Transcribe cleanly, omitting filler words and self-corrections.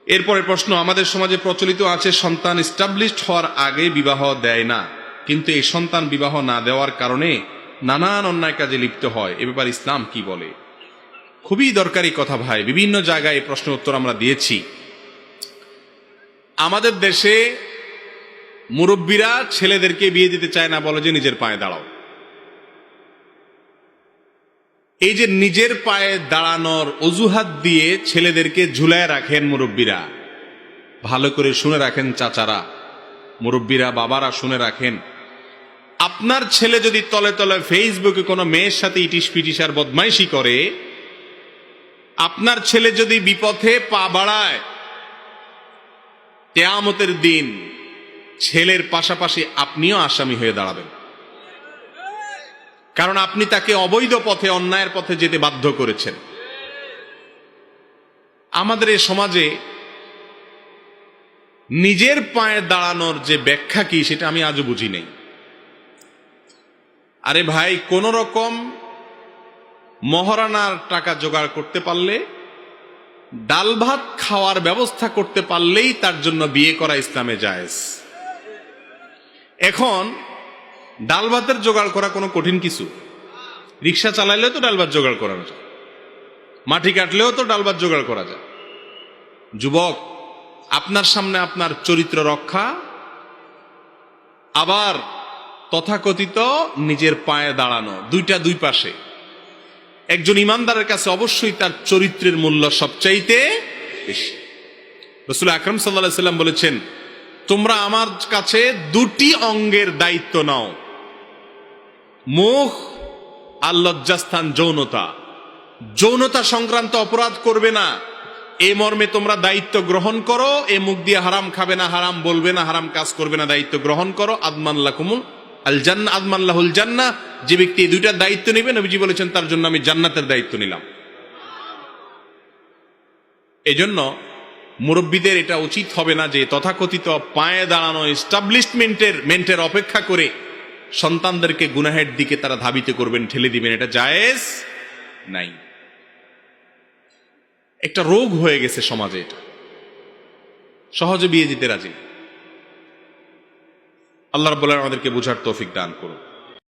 এরপরে প্রশ্ন, আমাদের সমাজে প্রচলিত আছে সন্তান এস্টাবলিশড হওয়ার আগে বিবাহ দেয় না, কিন্তু এই সন্তান বিবাহ না দেওয়ার কারণে নানান অন্যায় কাজে লিপ্ত হয়, এ ব্যাপারে ইসলাম কি বলে? খুবই দরকারি কথা ভাই, বিভিন্ন জায়গায় এই প্রশ্নের উত্তর আমরা দিয়েছি। আমাদের দেশে মুরব্বীরা ছেলেদেরকে বিয়ে দিতে চায় না, বলে যে নিজের পায়ে দাঁড়াও। এই যে নিজের পায়ে দাঁড়ানোর অজুহাত দিয়ে ছেলেদেরকে ঝুলায় রাখেন মুরব্বীরা, ভালো করে শুনে রাখেন চাচারা, মুরব্বীরা, বাবারা শুনে রাখেন। আপনার ছেলে যদি তলে তলে ফেসবুকে কোনো মেয়ের সাথে ইটিস পিটিস আর বদমাইশি করে, আপনার ছেলে যদি বিপথে পা বাড়ায়, কিয়ামতের দিন ছেলের পাশাপাশি আপনিও আসামি হয়ে দাঁড়াবেন, কারণ আপনি তাকে অবৈধ পথে, অন্যায়ের পথে যেতে বাধ্য করেছেন। আমাদের এই সমাজে নিজের পায়ে দাঁড়ানোর যে ব্যাখ্যা কি, সেটা আমি আজও বুঝি নাই। আরে ভাই, কোন রকম মহারানার টাকা জোগাড় করতে পারলে, ডাল ভাত খাওয়ার ব্যবস্থা করতে পারলেই তার জন্য বিয়ে করা ইসলামে জায়েজ। এখন ডাল ভাতের জোগাড় করা কোনো কঠিন কিছু? রিক্সা চালাইলেও তো ডাল ভাত জোগাড় করা যায়, মাটি কাটলেও তো ডাল ভাত জোগাড় করা যায়। যুবক, আপনার সামনে আপনার চরিত্র রক্ষা, আবার তথাকথিত নিজের পায়ে দাঁড়ানো, দুইটা দুই পাশে। একজন ইমানদারের কাছে অবশ্যই তার চরিত্রের মূল্য সবচাইতে বেশি। রাসূল আকরাম সাল্লাল্লাহু আলাইহি সাল্লাম বলেছেন, তোমরা আমার কাছে দুটি অঙ্গের দায়িত্ব নাও, মুখ আর লজ্জাস্থান যৌনতা। যৌনতা সংক্রান্ত অপরাধ করবে না, এ মর্মে তোমরা দায়িত্ব গ্রহণ করো। এ মুখ দিয়ে হারাম খাবে না, হারাম বলবে না, হারাম কাজ করবে না, দায়িত্ব গ্রহণ করো। আদমান লাকুমুল আল জান্নাহ, আদমান লাহুল জান্নাহ। যে ব্যক্তি এই দুইটার দায়িত্ব নেবে, নবীজি বলেছেন তার জন্য আমি জান্নাতের দায়িত্ব নিলাম। এজন্য মুরব্বীদের এটা উচিত হবে না যে তথাকথিত পায়ে দাঁড়ানো এস্টাবলিশমেন্টের অপেক্ষা করে সন্তানদেরকে গুনাহের দিকে তারা ধাবিত করবেন, ঠেলে দিবেন। এটা জায়েজ নাই। একটা রোগ হয়ে গেছে সমাজে, এটা সহজে বিয়ে দিতে রাজি। আল্লাহ রাব্বুল আলামিন আমাদেরকে বুঝার তৌফিক দান করুন।